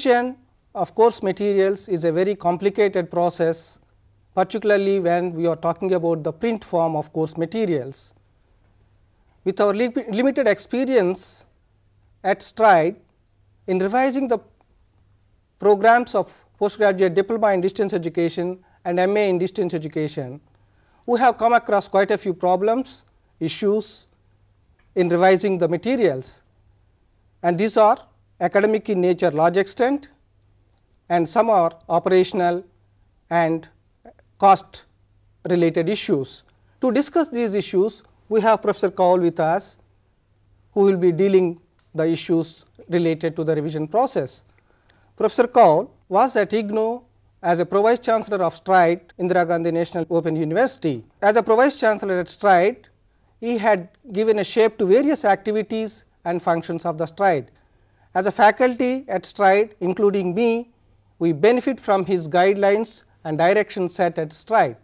revision of course materials is a very complicated process, particularly when we are talking about the print form of course materials. With our limited experience at Stride in revising the programs of postgraduate diploma in distance education and MA in distance education, we have come across quite a few problems, issues in revising the materials, and these are academic in nature large extent, and some are operational and cost related issues. To discuss these issues, we have Professor Kaul with us, who will be dealing the issues related to the revision process. Professor Kaul was at IGNOU as a Pro Vice Chancellor of Stride, Indira Gandhi National Open University. As a Pro Vice Chancellor at Stride, he had given a shape to various activities and functions of the Stride. As a faculty at Stride, including me, we benefit from his guidelines and direction set at Stride.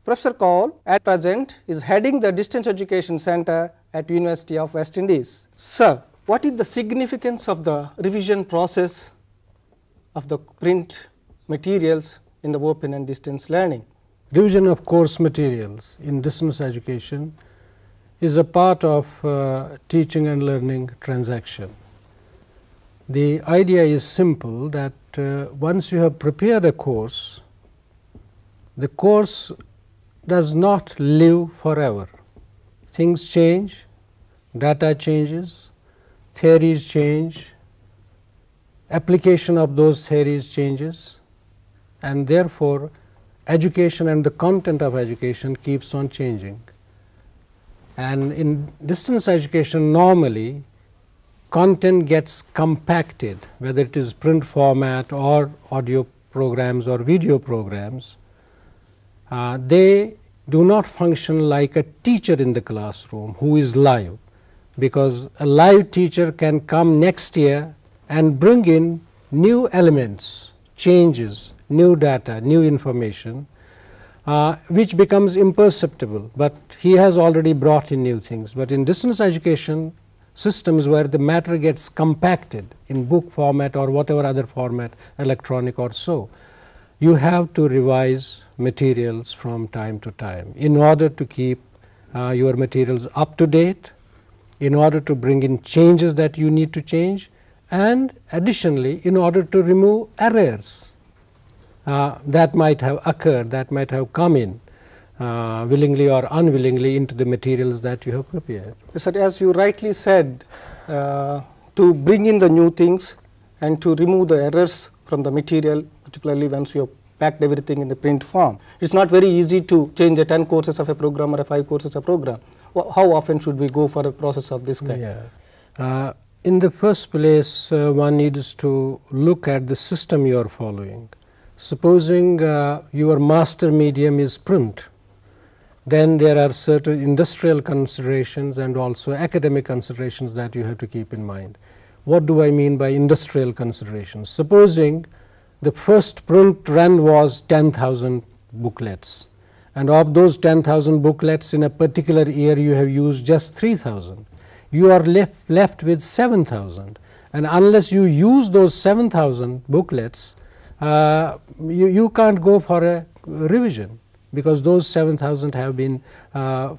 Professor Kaul at present is heading the Distance Education Center at University of West Indies. Sir, what is the significance of the revision process of the print materials in the open and distance learning? Revision of course materials in distance education is a part of teaching and learning transaction. The idea is simple, that once you have prepared a course, the course does not live forever. Things change, data changes, theories change, application of those theories changes, and therefore education and the content of education keeps on changing. And in distance education, normally content gets compacted, whether it is print format or audio programs or video programs. They do not function like a teacher in the classroom who is live, because a live teacher can come next year and bring in new elements, changes, new data, new information, which becomes imperceptible, but he has already brought in new things. But in distance education systems where the matter gets compacted in book format or whatever other format, electronic or so, you have to revise materials from time to time in order to keep your materials up to date, in order to bring in changes that you need to change, and additionally in order to remove errors that might have occurred, that might have come in willingly or unwillingly into the materials that you have prepared. Sir, as you rightly said, to bring in the new things and to remove the errors from the material, particularly once you have packed everything in the print form. It is not very easy to change the 10 courses of a program or a 5 courses of a program. How often should we go for a process of this kind? Yeah. In the first place, one needs to look at the system you are following. Supposing your master medium is print, then there are certain industrial considerations and also academic considerations that you have to keep in mind. What do I mean by industrial considerations? Supposing the first print run was 10,000 booklets, and of those 10,000 booklets in a particular year you have used just 3,000. You are left with 7,000, and unless you use those 7,000 booklets, you can't go for a revision, because those 7,000 have been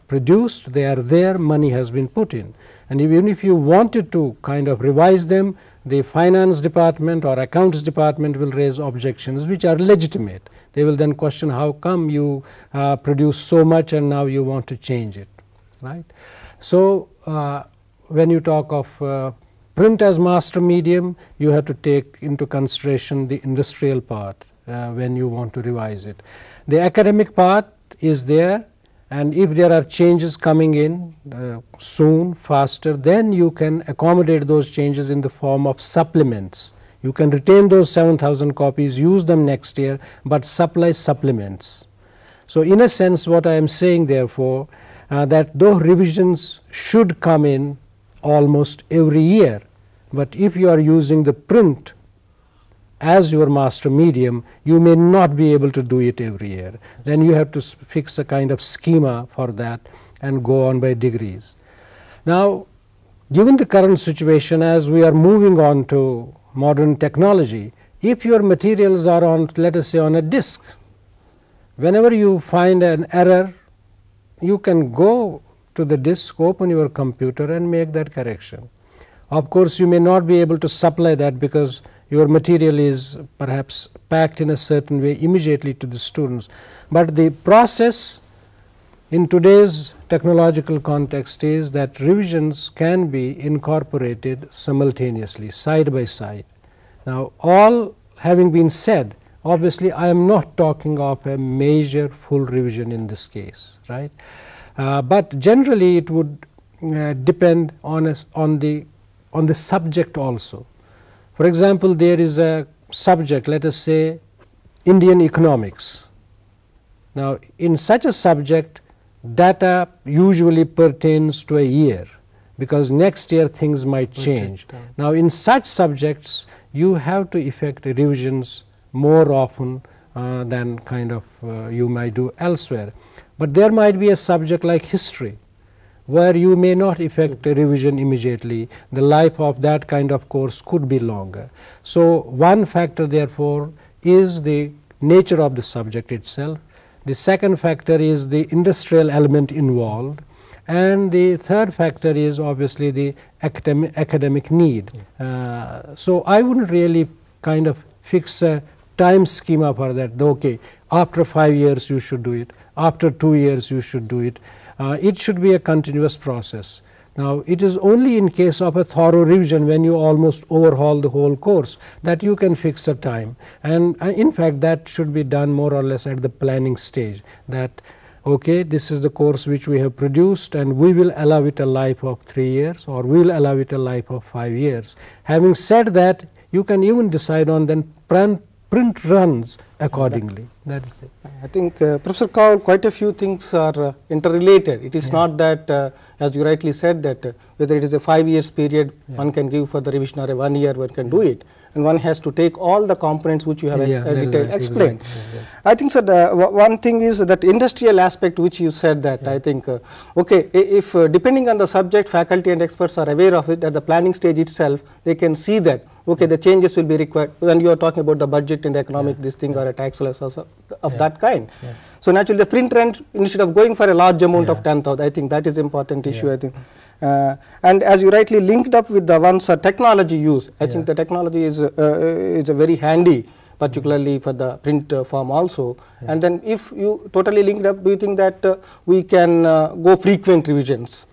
produced, they are there, money has been put in. And even if you wanted to kind of revise them, the finance department or accounts department will raise objections which are legitimate. They will then question how come you produce so much and now you want to change it, right? So when you talk of print as master medium, you have to take into consideration the industrial part when you want to revise it. The academic part is there, and if there are changes coming in soon, faster, then you can accommodate those changes in the form of supplements. You can retain those 7,000 copies, use them next year, but supply supplements. So in a sense, what I am saying therefore, that those revisions should come in almost every year, but if you are using the print as your master medium, you may not be able to do it every year. Then you have to fix a kind of schema for that and go on by degrees. Now, given the current situation, as we are moving on to modern technology, if your materials are on, let us say, on a disk, whenever you find an error, you can go to the disk, open your computer and make that correction. Of course, you may not be able to supply that because your material is perhaps packed in a certain way immediately to the students, but the process in today's technological context is that revisions can be incorporated simultaneously, side by side. Now, all having been said, obviously I am not talking of a major full revision in this case, right? But generally it would depend on the subject also. For example, there is a subject, let us say Indian economics. Now, in such a subject, data usually pertains to a year, because next year things might change. Now, in such subjects, you have to effect revisions more often than kind of you might do elsewhere. But there might be a subject like history, where you may not effect a revision immediately. The life of that kind of course could be longer. So, one factor therefore is the nature of the subject itself. The second factor is the industrial element involved, and the third factor is obviously the academic need. So, I wouldn't really kind of fix a time schema for that. Okay, after 5 years you should do it, after 2 years you should do it. It should be a continuous process. Now, it is only in case of a thorough revision, when you almost overhaul the whole course, that you can fix a time, and in fact that should be done more or less at the planning stage, that okay, this is the course which we have produced and we will allow it a life of 3 years, or we will allow it a life of 5 years. Having said that, you can even decide on then print runs accordingly. That is it. I think Professor Kaul, quite a few things are interrelated. It is not that as you rightly said, that whether it is a 5 years period one can give for the revision, or a 1 year one can do it, and one has to take all the components which you have explained. Exactly. I think so one thing is that industrial aspect which you said, that I think okay, if depending on the subject, faculty and experts are aware of it at the planning stage itself, they can see that okay, the changes will be required when you are talking about the budget in the economic this thing, or a tax loss of that kind. So, naturally the print run, instead of going for a large amount of 10,000, I think that is important issue. I think and as you rightly linked up with the ones technology use, I think the technology is a very handy, particularly for the print form also. And then if you totally linked up, do you think that we can go frequent revisions?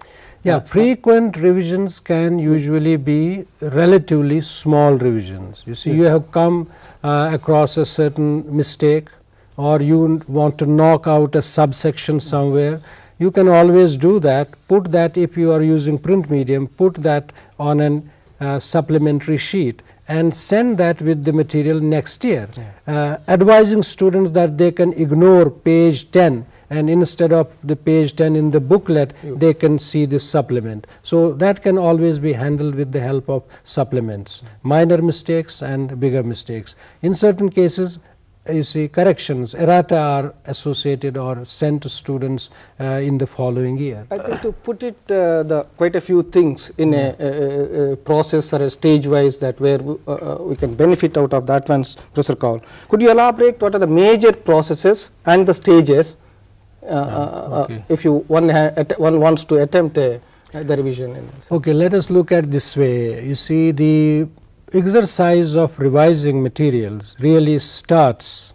Yeah, frequent revisions can usually be relatively small revisions. You see, you have come across a certain mistake, or you want to knock out a subsection somewhere. You can always do that. Put that, if you are using print medium, put that on a supplementary sheet and send that with the material next year, advising students that they can ignore page 10, and instead of the page 10 in the booklet, they can see this supplement. So, that can always be handled with the help of supplements, minor mistakes and bigger mistakes. In certain cases, you see, corrections, errata are associated or sent to students in the following year. I think to put it quite a few things in a process or a stage wise, that where we can benefit out of that once, Professor Kaul. Could you elaborate what are the major processes and the stages if one wants to attempt the revision? Okay, let us look at this way. You see, the exercise of revising materials really starts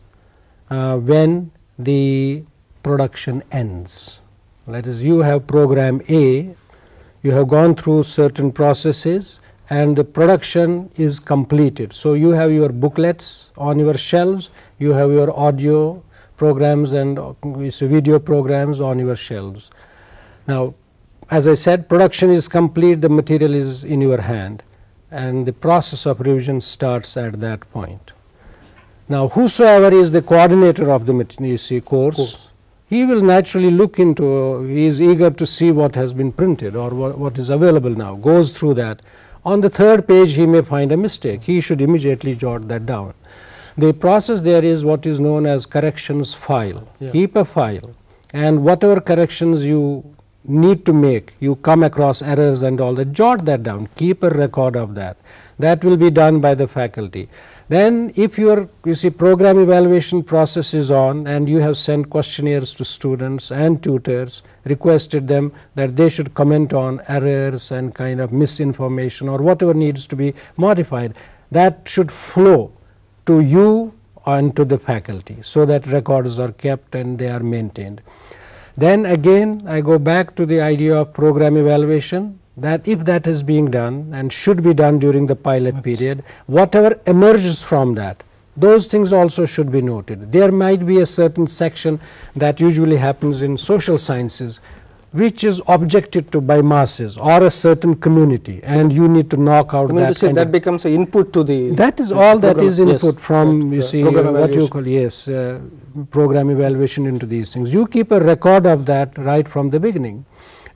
when the production ends. That is, you have program A, you have gone through certain processes and the production is completed. So, you have your booklets on your shelves, you have your audio programs and video programs on your shelves. Now, as I said, production is complete, the material is in your hand, and the process of revision starts at that point. Now, whosoever is the coordinator of the course, he will naturally look into, he is eager to see what has been printed or what is available now, goes through that. On the third page, he may find a mistake, he should immediately jot that down. The process there is what is known as corrections file. Keep a file, and whatever corrections you need to make, you come across errors and all that, jot that down, keep a record of that. that will be done by the faculty. Then if you see program evaluation process is on and you have sent questionnaires to students and tutors, requested them that they should comment on errors and kind of misinformation or whatever needs to be modified, that should flow to you and to the faculty, so that records are kept and they are maintained. Then again I go back to the idea of program evaluation, that if that is being done and should be done during the pilot period, whatever emerges from that, those things also should be noted. There might be a certain section that usually happens in social sciences which is objected to by masses or a certain community, and you need to knock out that kind that becomes an input to the that is all that is input from right, you see program what you call program evaluation into these things. You keep a record of that right from the beginning,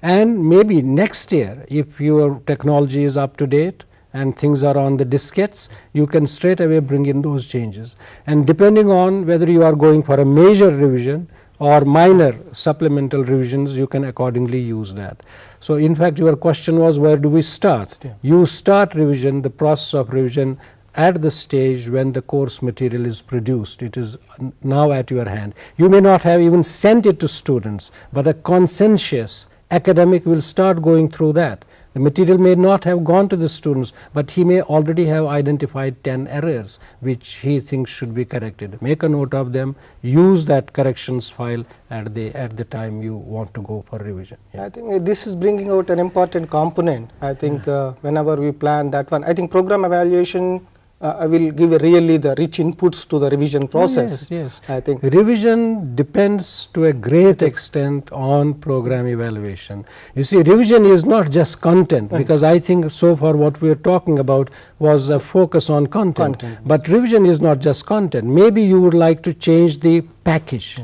and maybe next year if your technology is up to date and things are on the diskettes, you can straight away bring in those changes, and depending on whether you are going for a major revision or minor supplemental revisions, you can accordingly use that. So in fact your question was, where do we start? You start revision, the process of revision, at the stage when the course material is produced. It is now at your hand. You may not have even sent it to students, but a conscientious academic will start going through that. The material may not have gone to the students, but he may already have identified 10 errors which he thinks should be corrected. Make a note of them, use that corrections file at the time you want to go for revision. I think this is bringing out an important component. I think whenever we plan that one, I think program evaluation will give really the rich inputs to the revision process. Yes, I think revision depends to a great extent on program evaluation. You see, revision is not just content, because I think so far what we are talking about was a focus on content. But revision is not just content. Maybe you would like to change the package.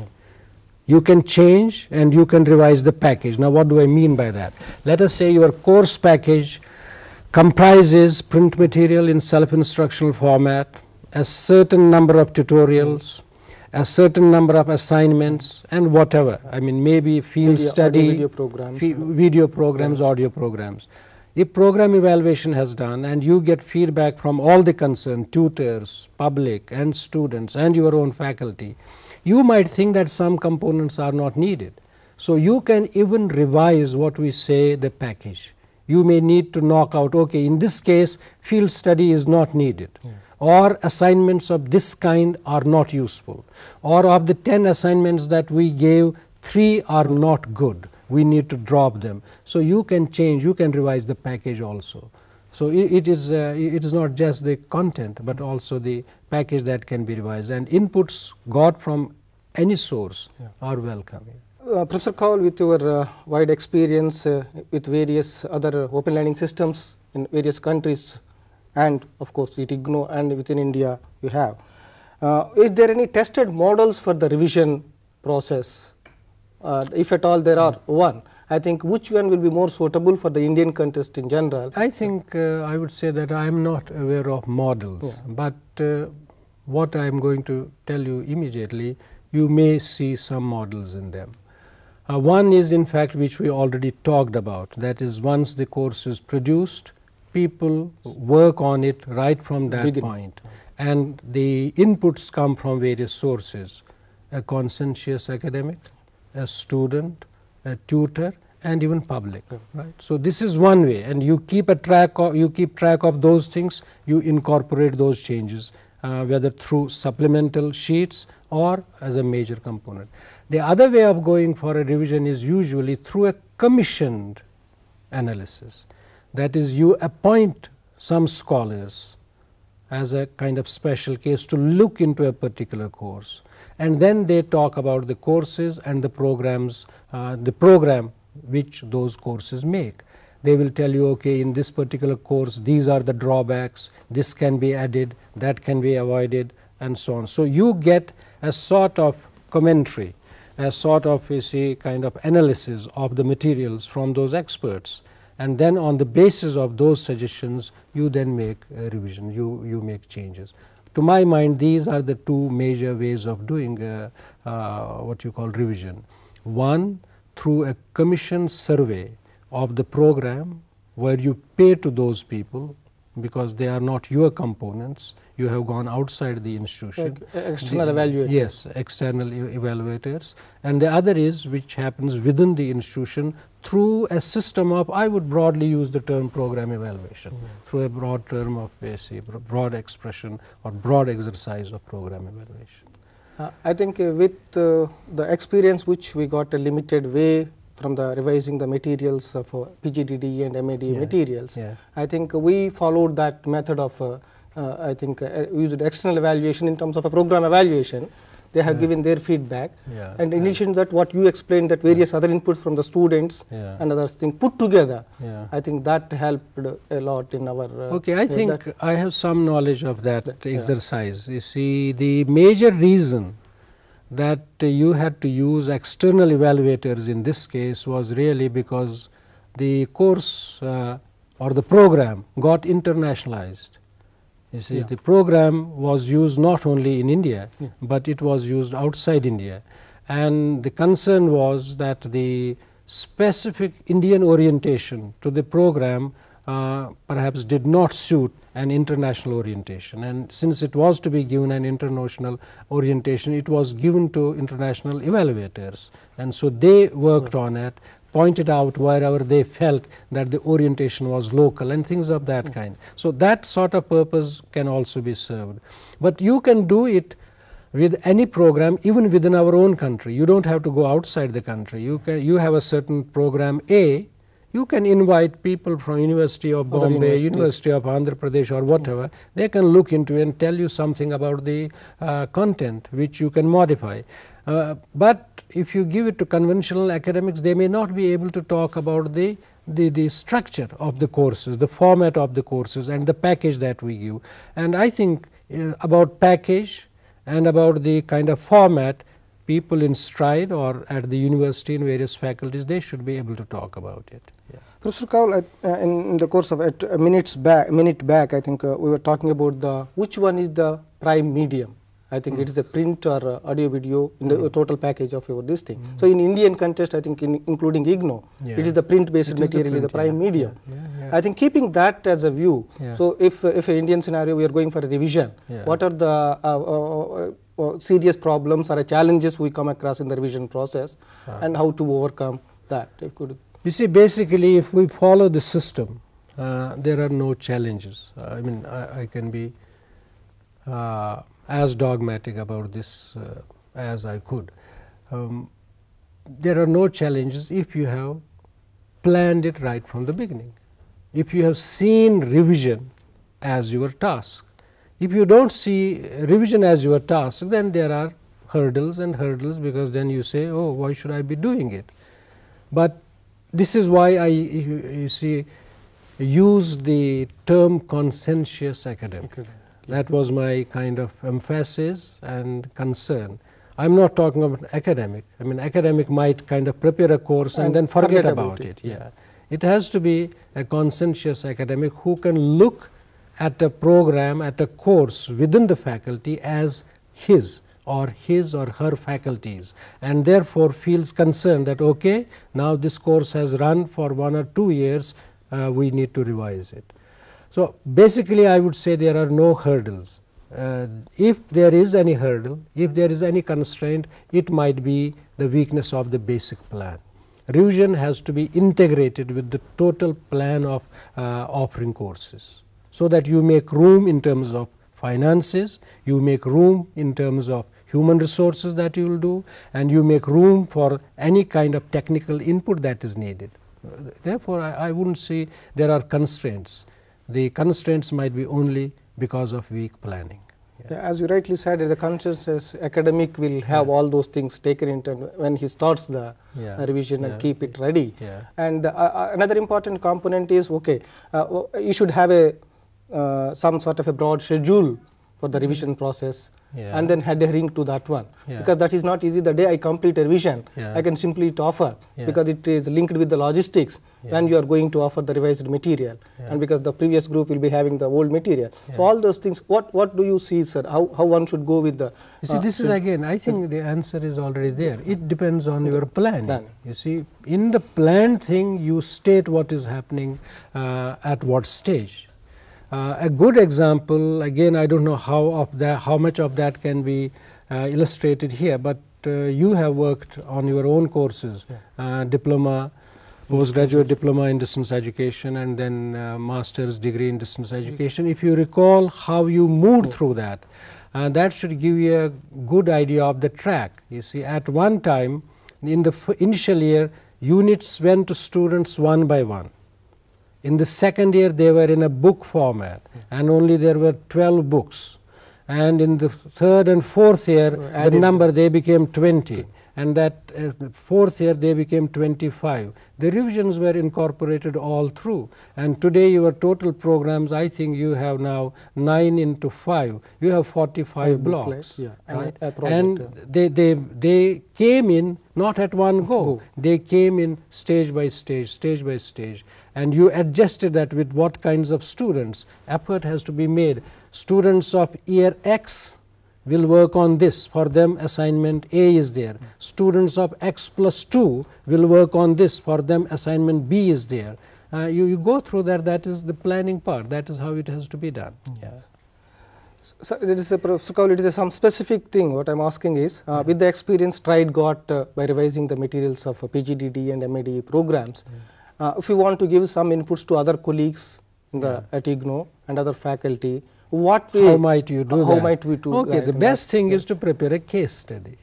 You can change and you can revise the package. Now what do I mean by that? Let us say your course package comprises print material in self-instructional format, a certain number of tutorials, a certain number of assignments, and whatever. I mean, maybe field study, video programs, audio programs. If program evaluation has done and you get feedback from all the concerned tutors, public and students and your own faculty, you might think that some components are not needed. So you can even revise what we say the package. You may need to knock out, okay, in this case field study is not needed, or assignments of this kind are not useful, or of the 10 assignments that we gave, 3 are not good, we need to drop them. So you can change, you can revise the package also. So it is not just the content, but also the package that can be revised, and inputs got from any source are welcome. Professor Kaul, with your wide experience with various other open learning systems in various countries, and of course with IGNOU and within India you have, is there any tested models for the revision process? If at all there are one, I think which one will be more suitable for the Indian context in general? I think I would say that I am not aware of models, but what I am going to tell you immediately, you may see some models in them. One is in fact which we already talked about, that is once the course is produced, people work on it right from that point, and the inputs come from various sources, a conscientious academic, a student, a tutor, and even public. Right? So this is one way, and you keep track of those things, you incorporate those changes, whether through supplemental sheets or as a major component. The other way of going for a revision is usually through a commissioned analysis. That is, you appoint some scholars as a kind of special case to look into a particular course, and then they talk about the courses and the programs, the program which those courses make. They will tell you, okay, in this particular course these are the drawbacks, this can be added, that can be avoided, and so on. So you get a sort of commentary, a sort of, you see, kind of analysis of the materials from those experts, and then on the basis of those suggestions you then make a revision, you make changes. To my mind, these are the two major ways of doing what you call revision. One, through a commission survey of the program where you pay to those people because they are not your components. You have gone outside the institution. Like external evaluators. Yes, external evaluators. And the other is which happens within the institution through a system of, I would broadly use the term program evaluation, through a broad term of broad expression or broad exercise of program evaluation. I think with the experience which we got a limited way from the revising the materials for PGDD and MAD materials, I think we followed that method of I think used external evaluation in terms of a program evaluation. They have given their feedback, and in addition to that, what you explained, that various other inputs from the students and other things put together, I think that helped a lot in our. Okay, I think I have some knowledge of that exercise. You see, the major reason that you had to use external evaluators in this case was really because the course or the program got internationalized. You see, the program was used not only in India, but it was used outside India. And the concern was that the specific Indian orientation to the program perhaps did not suit an international orientation. And since it was to be given an international orientation, it was given to international evaluators. And so they worked on it, pointed out wherever they felt that the orientation was local and things of that kind. So that sort of purpose can also be served. But you can do it with any program even within our own country. You don't have to go outside the country. You have a certain program A, you can invite people from University of Bombay, University of Andhra Pradesh or whatever. They can look into it and tell you something about the content which you can modify. But if you give it to conventional academics, they may not be able to talk about the structure of the courses, the format of the courses and the package that we give. And I think about package and about the kind of format, people in Stride or at the university in various faculties, they should be able to talk about it. Professor Kaul, in the course of a minute back, I think we were talking about which one is the prime medium. I think it is the print or audio video in the total package of this thing. So in Indian context, I think including IGNOU, it is the print based material, the prime medium. I think keeping that as a view, so if an Indian scenario we are going for a revision, what are the serious problems or challenges we come across in the revision process and how to overcome that? You see, basically if we follow the system, there are no challenges. I mean, I can be as dogmatic about this as I could. There are no challenges if you have planned it right from the beginning. If you have seen revision as your task. If you don't see revision as your task, then there are hurdles and hurdles, because then you say, oh, why should I be doing it? But this is why I, you see, use the term conscientious academic. That was my kind of emphasis and concern. I am not talking about academic. I mean, academic might kind of prepare a course and then forget about it. It has to be a conscientious academic who can look at a program, at a course within the faculty as his or her faculties, and therefore feels concerned that, okay, now this course has run for 1 or 2 years, we need to revise it. So basically I would say there are no hurdles. If there is any hurdle, if there is any constraint, it might be the weakness of the basic plan. Revision has to be integrated with the total plan of offering courses, so that you make room in terms of finances, you make room in terms of human resources that you will do, and you make room for any kind of technical input that is needed. Therefore, I wouldn't say there are constraints. The constraints might be only because of weak planning. As you rightly said, the conscientious academic will have all those things taken into when he starts the revision and keep it ready. And another important component is, okay, you should have some sort of a broad schedule for the revision process, and then adhering to that one, because that is not easy. The day I complete a revision, I can simply offer, because it is linked with the logistics when you are going to offer the revised material, and because the previous group will be having the old material. So all those things, what do you see, sir, how one should go with the… You see, this is again, I think the answer is already there. It depends on your plan. You see, in the planned thing, you state what is happening at what stage. A good example, again I do not know how much of that can be illustrated here, but you have worked on your own courses, diploma, postgraduate diploma in distance education, and then master's degree in distance education. If you recall how you moved through that, that should give you a good idea of the track. You see, at one time in the initial year, units went to students one by one. In the second year, they were in a book format, and only there were 12 books. And in the third and fourth year, the number they became 20, and that fourth year they became 25. The revisions were incorporated all through, and today your total programs, I think you have now 9 into 5. You have 45 blocks, right? And they came in not at one go. They came in stage by stage, and you adjusted that with what kinds of students. Effort has to be made. Students of year X will work on this. For them, assignment A is there. Students of X plus 2 will work on this. For them, assignment B is there. You go through that. That is the planning part. That is how it has to be done. So, there is Professor Kaul, it is some specific thing. What I am asking is, with the experience Stride got by revising the materials of PGDD and MADE programs, if you want to give some inputs to other colleagues in the at IGNOU and other faculty, what way? How might you do that? How might we do that? The best thing is to prepare a case study,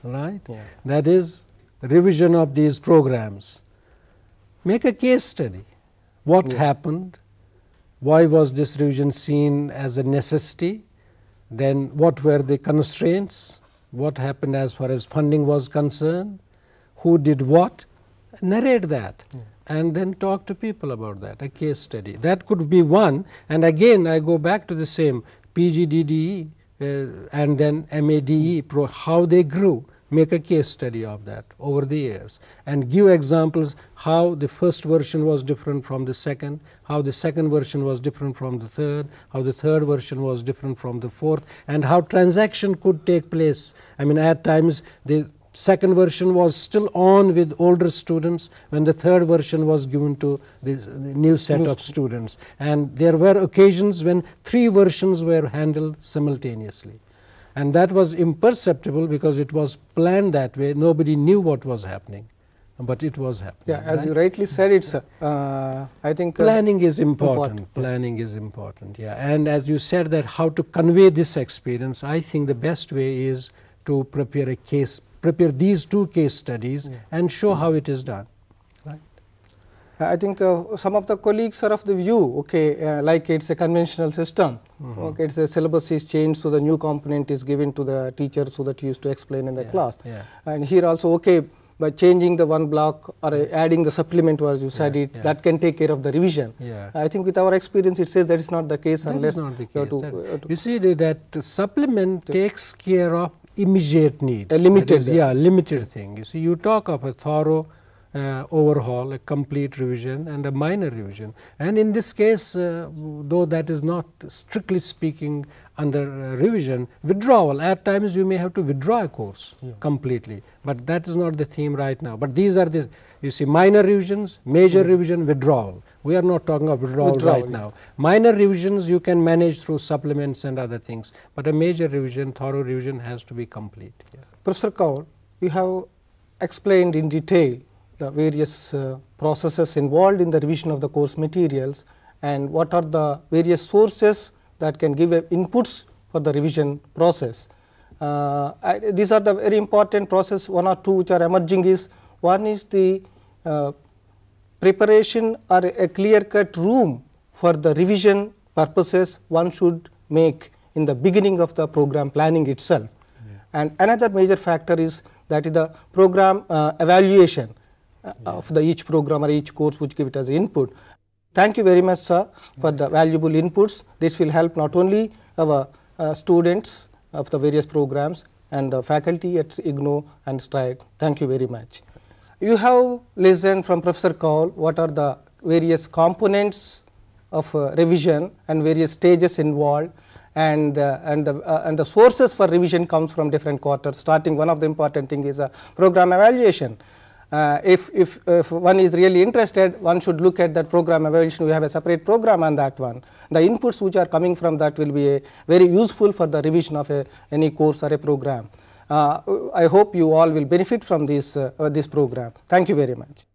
right? That is revision of these programs. Make a case study. What happened? Why was this revision seen as a necessity? Then what were the constraints? What happened as far as funding was concerned? Who did what? Narrate that. And then talk to people about that, a case study. That could be one, and again I go back to the same PGDDE and then MADE, how they grew. Make a case study of that over the years and give examples how the first version was different from the second, how the second version was different from the third, how the third version was different from the fourth, and how transaction could take place. I mean, at times the second version was still on with older students when the third version was given to this new set of students, and there were occasions when 3 versions were handled simultaneously, and that was imperceptible because it was planned that way. Nobody knew what was happening, but it was happening. As you rightly said, it's I think planning is important. Planning is important, and as you said that how to convey this experience, I think the best way is to prepare these 2 case studies and show how it is done. Right. I think some of the colleagues are of the view, like it's a conventional system. It's the syllabus is changed, so the new component is given to the teacher so that he used to explain in the class. And here also, by changing the one block or adding the supplement, as you said, that can take care of the revision. I think with our experience, it says that is not the case unless you have to. You see that supplement takes care of immediate needs. A limited. Limited thing. You see, you talk of a thorough overhaul, a complete revision and a minor revision. And in this case, though that is not strictly speaking under revision, withdrawal, at times you may have to withdraw a course completely, but that is not the theme right now. But these are the, you see, minor revisions, major revision, withdrawal. We are not talking of withdrawal right now. Minor revisions you can manage through supplements and other things, but a major revision, thorough revision has to be complete. Professor Kaul, you have explained in detail the various processes involved in the revision of the course materials and what are the various sources that can give inputs for the revision process. These are the very important process. 1 or 2 which are emerging is, one is the preparation or a clear-cut room for the revision purposes one should make in the beginning of the program planning itself. And another major factor is that is the program evaluation of the each program or each course which give it as input. Thank you very much, sir, for the valuable inputs. This will help not only our students of the various programs and the faculty at IGNOU and Stride. Thank you very much. You have listened from Professor Kaul what are the various components of revision and various stages involved, and the sources for revision comes from different quarters. Starting, one of the important thing is a program evaluation. If one is really interested, one should look at that program evaluation. We have a separate program on that one. The inputs which are coming from that will be very useful for the revision of any course or a program. I hope you all will benefit from this program. Thank you very much.